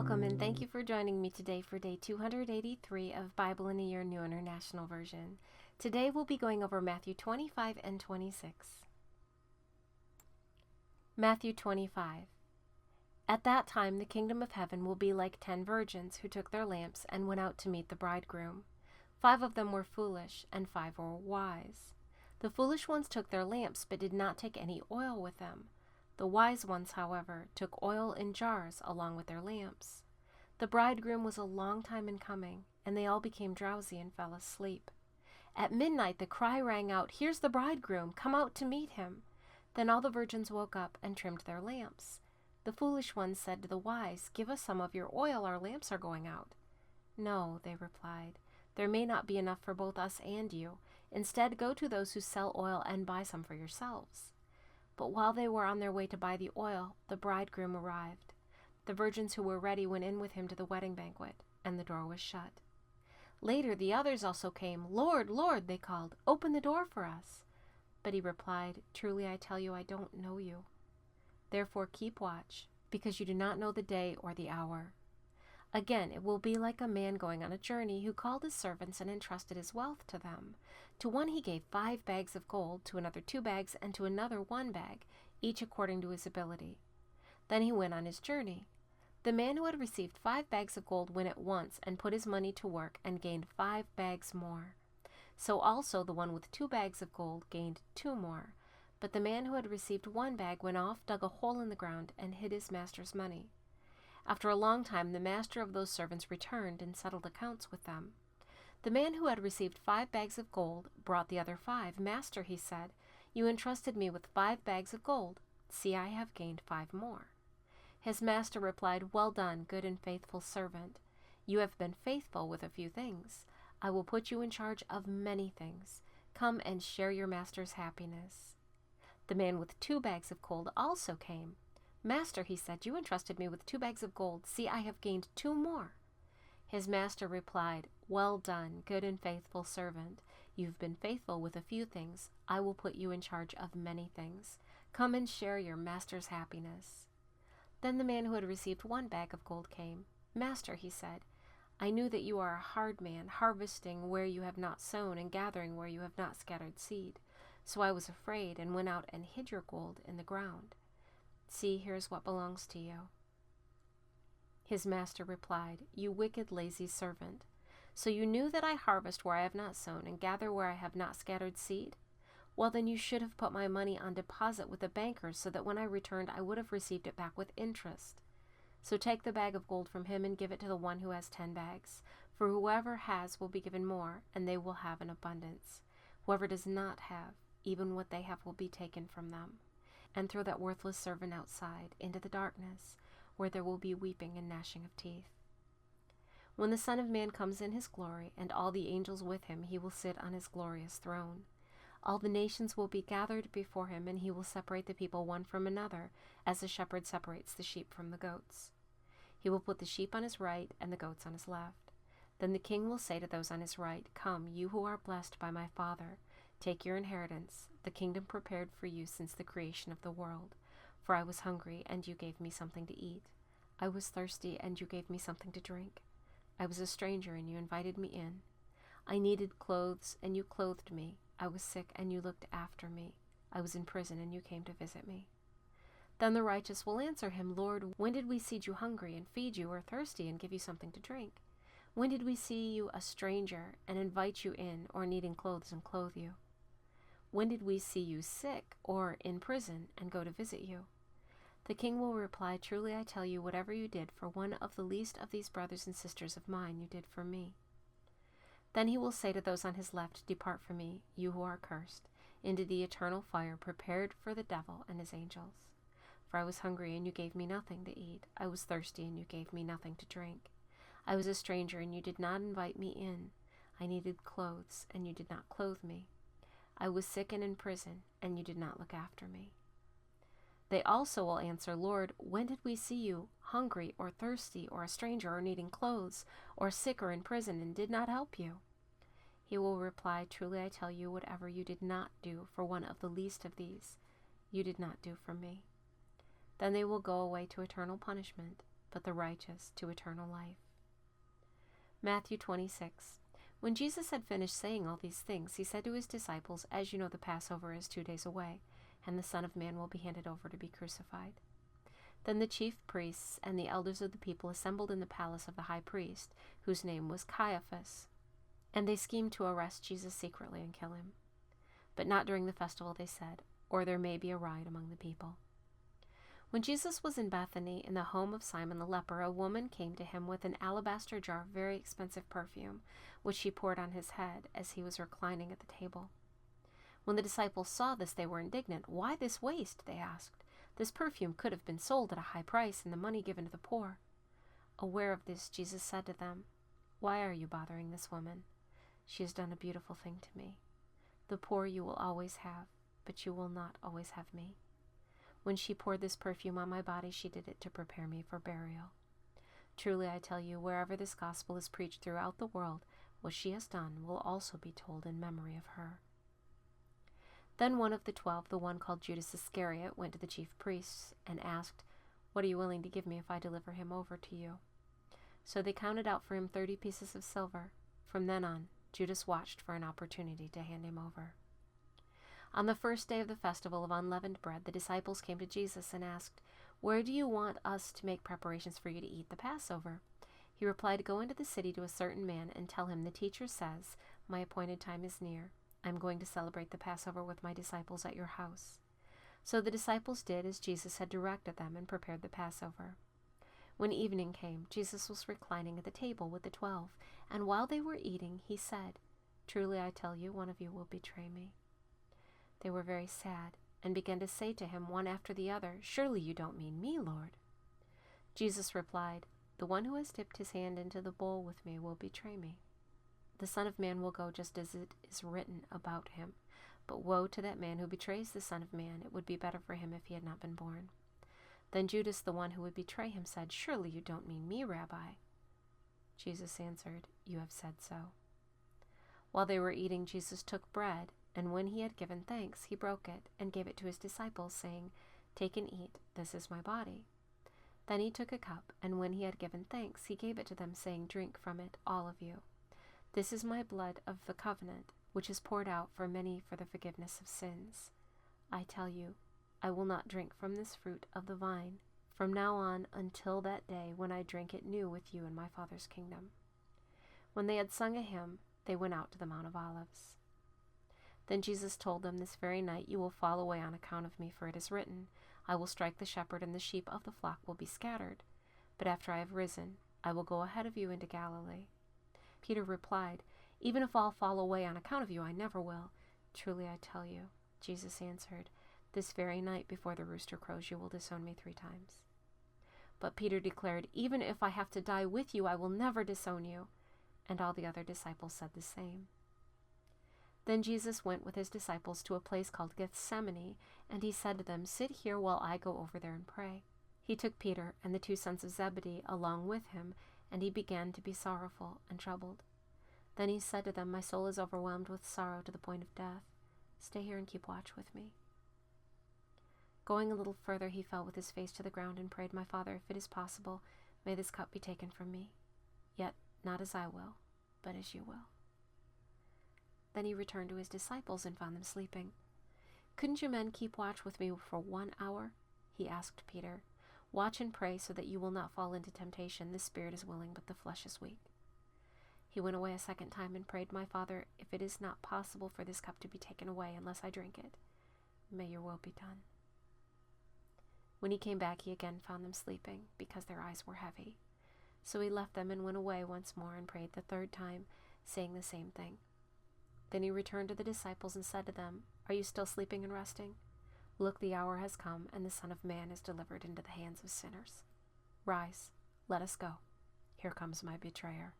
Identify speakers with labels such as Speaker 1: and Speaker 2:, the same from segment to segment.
Speaker 1: Welcome and thank you for joining me today for day 283 of Bible in a Year New International Version. Today we'll be going over Matthew 25 and 26. Matthew 25. At that time the kingdom of heaven will be like 10 virgins who took their lamps and went out to meet the bridegroom. 5 of them were foolish and 5 were wise. The foolish ones took their lamps but did not take any oil with them. The wise ones, however, took oil in jars along with their lamps. The bridegroom was a long time in coming, and they all became drowsy and fell asleep. At midnight the cry rang out, "Here's the bridegroom, come out to meet him." Then all the virgins woke up and trimmed their lamps. The foolish ones said to the wise, "Give us some of your oil, our lamps are going out." "No," they replied, "there may not be enough for both us and you. Instead, go to those who sell oil and buy some for yourselves." But while they were on their way to buy the oil, the bridegroom arrived. The virgins who were ready went in with him to the wedding banquet, and the door was shut. Later the others also came. "Lord, Lord," they called, "open the door for us." But he replied, "Truly I tell you, I don't know you. Therefore keep watch, because you do not know the day or the hour." Again, it will be like a man going on a journey who called his servants and entrusted his wealth to them. To one he gave 5 bags of gold, to another 2 bags, and to another 1 bag, each according to his ability. Then he went on his journey. The man who had received 5 bags of gold went at once and put his money to work and gained 5 bags more. So also the one with 2 bags of gold gained 2 more. But the man who had received 1 bag went off, dug a hole in the ground, and hid his master's money. After a long time the master of those servants returned and settled accounts with them. The man who had received 5 bags of gold brought the other 5. "Master," he said, "you entrusted me with 5 bags of gold. See, I have gained 5 more." His master replied, "Well done, good and faithful servant. You have been faithful with a few things. I will put you in charge of many things. Come and share your master's happiness." The man with 2 bags of gold also came. "Master," he said, "you entrusted me with 2 bags of gold. See, I have gained 2 more." His master replied, "Well done, good and faithful servant. You've been faithful with a few things. I will put you in charge of many things. Come and share your master's happiness." Then the man who had received 1 bag of gold came. "Master," he said, "I knew that you are a hard man, harvesting where you have not sown and gathering where you have not scattered seed. So I was afraid and went out and hid your gold in the ground. See, here is what belongs to you." His master replied, "You wicked, lazy servant. So you knew that I harvest where I have not sown and gather where I have not scattered seed? Well, then you should have put my money on deposit with the bankers, so that when I returned I would have received it back with interest. So take the bag of gold from him and give it to the one who has 10 bags. For whoever has will be given more, and they will have an abundance. Whoever does not have, even what they have will be taken from them. And throw that worthless servant outside into the darkness, where there will be weeping and gnashing of teeth. When the Son of Man comes in his glory, and all the angels with him, he will sit on his glorious throne. All the nations will be gathered before him, and he will separate the people one from another, as the shepherd separates the sheep from the goats. He will put the sheep on his right and the goats on his left. Then the king will say to those on his right, 'Come, you who are blessed by my Father, take your inheritance, the kingdom prepared for you since the creation of the world. For I was hungry, and you gave me something to eat. I was thirsty, and you gave me something to drink. I was a stranger, and you invited me in. I needed clothes, and you clothed me. I was sick, and you looked after me. I was in prison, and you came to visit me.' Then the righteous will answer him, 'Lord, when did we see you hungry and feed you, or thirsty and give you something to drink? When did we see you a stranger and invite you in, or needing clothes and clothe you? When did we see you sick or in prison and go to visit you?' The king will reply, 'Truly I tell you, whatever you did for one of the least of these brothers and sisters of mine, you did for me.' Then he will say to those on his left, 'Depart from me, you who are cursed, into the eternal fire prepared for the devil and his angels. For I was hungry, and you gave me nothing to eat. I was thirsty, and you gave me nothing to drink. I was a stranger, and you did not invite me in. I needed clothes, and you did not clothe me. I was sick and in prison, and you did not look after me.' They also will answer, 'Lord, when did we see you hungry or thirsty or a stranger or needing clothes or sick or in prison and did not help you?' He will reply, 'Truly I tell you, whatever you did not do for one of the least of these, you did not do for me.' Then they will go away to eternal punishment, but the righteous to eternal life. Matthew 26. When Jesus had finished saying all these things, he said to his disciples, "As you know, the Passover is 2 days away, and the Son of Man will be handed over to be crucified." Then the chief priests and the elders of the people assembled in the palace of the high priest, whose name was Caiaphas, and they schemed to arrest Jesus secretly and kill him. But not during the festival, they said, or there may be a riot among the people. When Jesus was in Bethany, in the home of Simon the leper, a woman came to him with an alabaster jar of very expensive perfume, which she poured on his head as he was reclining at the table. When the disciples saw this, they were indignant. "Why this waste?" they asked. "This perfume could have been sold at a high price and the money given to the poor." Aware of this, Jesus said to them, "Why are you bothering this woman? She has done a beautiful thing to me. The poor you will always have, but you will not always have me. When she poured this perfume on my body, she did it to prepare me for burial. Truly I tell you, wherever this gospel is preached throughout the world, what she has done will also be told in memory of her." Then one of the 12, the one called Judas Iscariot, went to the chief priests and asked, "What are you willing to give me if I deliver him over to you?" So they counted out for him 30 pieces of silver. From then on, Judas watched for an opportunity to hand him over. On the first day of the festival of unleavened bread, the disciples came to Jesus and asked, "Where do you want us to make preparations for you to eat the Passover?" He replied, "Go into the city to a certain man and tell him, 'The teacher says, my appointed time is near. I am going to celebrate the Passover with my disciples at your house.'" So the disciples did as Jesus had directed them and prepared the Passover. When evening came, Jesus was reclining at the table with the 12, and while they were eating, he said, "Truly I tell you, one of you will betray me." They were very sad and began to say to him one after the other, "Surely you don't mean me, Lord." Jesus replied, "The one who has dipped his hand into the bowl with me will betray me. The Son of Man will go just as it is written about him. But woe to that man who betrays the Son of Man. It would be better for him if he had not been born." Then Judas, the one who would betray him, said, "Surely you don't mean me, Rabbi." Jesus answered, "You have said so." While they were eating, Jesus took bread, and when he had given thanks, he broke it and gave it to his disciples, saying, "Take and eat, this is my body." Then he took a cup, and when he had given thanks, he gave it to them, saying, "Drink from it, all of you. This is my blood of the covenant, which is poured out for many for the forgiveness of sins. I tell you, I will not drink from this fruit of the vine from now on until that day when I drink it new with you in my Father's kingdom." When they had sung a hymn, they went out to the Mount of Olives. Then Jesus told them, "This very night you will fall away on account of me, for it is written, 'I will strike the shepherd, and the sheep of the flock will be scattered.' But after I have risen, I will go ahead of you into Galilee." Peter replied, "Even if all fall away on account of you, I never will." "Truly I tell you," Jesus answered, "this very night before the rooster crows, you will disown me 3 times. But Peter declared, "Even if I have to die with you, I will never disown you." And all the other disciples said the same. Then Jesus went with his disciples to a place called Gethsemane, and he said to them, "Sit here while I go over there and pray." He took Peter and the 2 sons of Zebedee along with him, and he began to be sorrowful and troubled. Then he said to them, "My soul is overwhelmed with sorrow to the point of death. Stay here and keep watch with me." Going a little further, he fell with his face to the ground and prayed, "My Father, if it is possible, may this cup be taken from me. Yet not as I will, but as you will." Then he returned to his disciples and found them sleeping. "Couldn't you men keep watch with me for 1 hour?" he asked Peter. "Watch and pray so that you will not fall into temptation. The spirit is willing, but the flesh is weak." He went away a second time and prayed, "My Father, if it is not possible for this cup to be taken away unless I drink it, may your will be done." When he came back, he again found them sleeping, because their eyes were heavy. So he left them and went away once more and prayed the 3rd time, saying the same thing. Then he returned to the disciples and said to them, "Are you still sleeping and resting? Look, the hour has come, and the Son of Man is delivered into the hands of sinners. Rise, let us go. Here comes my betrayer."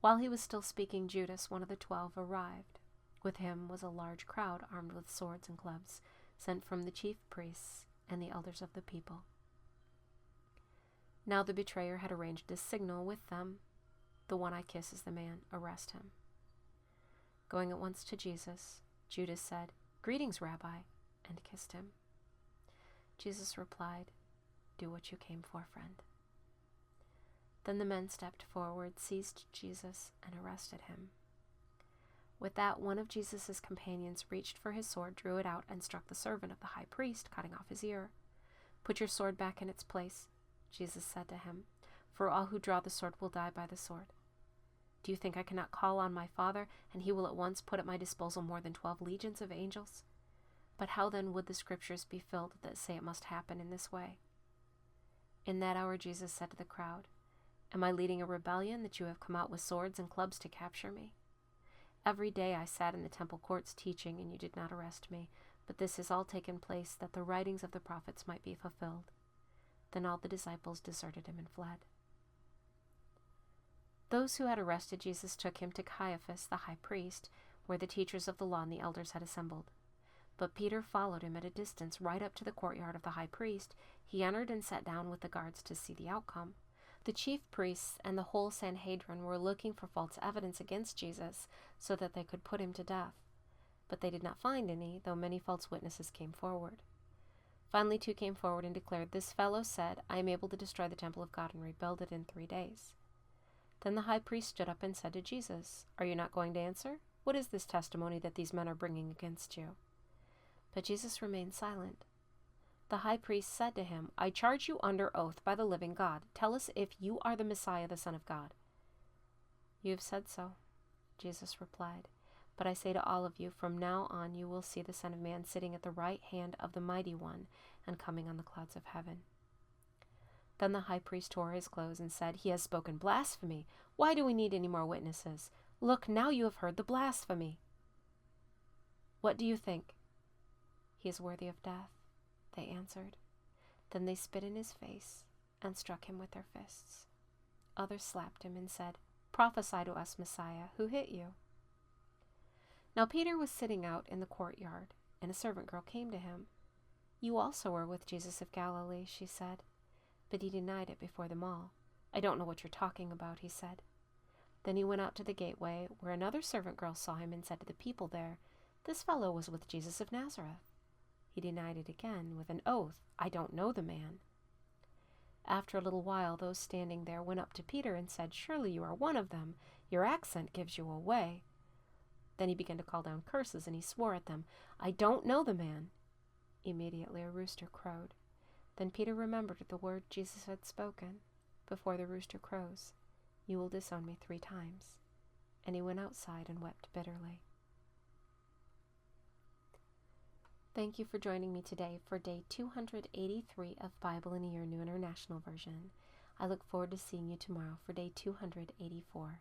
Speaker 1: While he was still speaking, Judas, one of the 12, arrived. With him was a large crowd armed with swords and clubs, sent from the chief priests and the elders of the people. Now the betrayer had arranged a signal with them. "The one I kiss is the man. Arrest him." Going at once to Jesus, Judas said, "Greetings, Rabbi," and kissed him. Jesus replied, Do what you came for, friend." Then the men stepped forward, seized Jesus, and arrested him. With that, one of Jesus' companions reached for his sword, drew it out, and struck the servant of the high priest, cutting off his ear. "Put your sword back in its place," Jesus said to him, "for all who draw the sword will die by the sword. Do you think I cannot call on my Father, and he will at once put at my disposal more than 12 legions of angels? But how then would the scriptures be filled that say it must happen in this way?" In that hour Jesus said to the crowd, "Am I leading a rebellion that you have come out with swords and clubs to capture me? Every day I sat in the temple courts teaching, and you did not arrest me, but this has all taken place that the writings of the prophets might be fulfilled." Then all the disciples deserted him and fled. Those who had arrested Jesus took him to Caiaphas, the high priest, where the teachers of the law and the elders had assembled. But Peter followed him at a distance right up to the courtyard of the high priest. He entered and sat down with the guards to see the outcome. The chief priests and the whole Sanhedrin were looking for false evidence against Jesus so that they could put him to death. But they did not find any, though many false witnesses came forward. Finally, 2 came forward and declared, "This fellow said, 'I am able to destroy the temple of God and rebuild it in 3 days.'" Then the high priest stood up and said to Jesus, "Are you not going to answer? What is this testimony that these men are bringing against you?" But Jesus remained silent. The high priest said to him, "I charge you under oath by the living God. Tell us if you are the Messiah, the Son of God." "You have said so," Jesus replied. "But I say to all of you, from now on you will see the Son of Man sitting at the right hand of the Mighty One and coming on the clouds of heaven." Then the high priest tore his clothes and said, "He has spoken blasphemy. Why do we need any more witnesses? Look, now you have heard the blasphemy. What do you think?" "He is worthy of death," they answered. Then they spit in his face and struck him with their fists. Others slapped him and said, "Prophesy to us, Messiah, who hit you?" Now Peter was sitting out in the courtyard, and a servant girl came to him. "You also were with Jesus of Galilee," she said. But he denied it before them all. "I don't know what you're talking about," he said. Then he went out to the gateway, where another servant girl saw him and said to the people there, "This fellow was with Jesus of Nazareth." He denied it again with an oath, "I don't know the man." After a little while, those standing there went up to Peter and said, "Surely you are one of them. Your accent gives you away." Then he began to call down curses, and he swore at them, "I don't know the man." Immediately a rooster crowed. Then Peter remembered the word Jesus had spoken, "Before the rooster crows, you will disown me 3 times." And he went outside and wept bitterly. Thank you for joining me today for day 283 of Bible in a Year, New International Version. I look forward to seeing you tomorrow for day 284.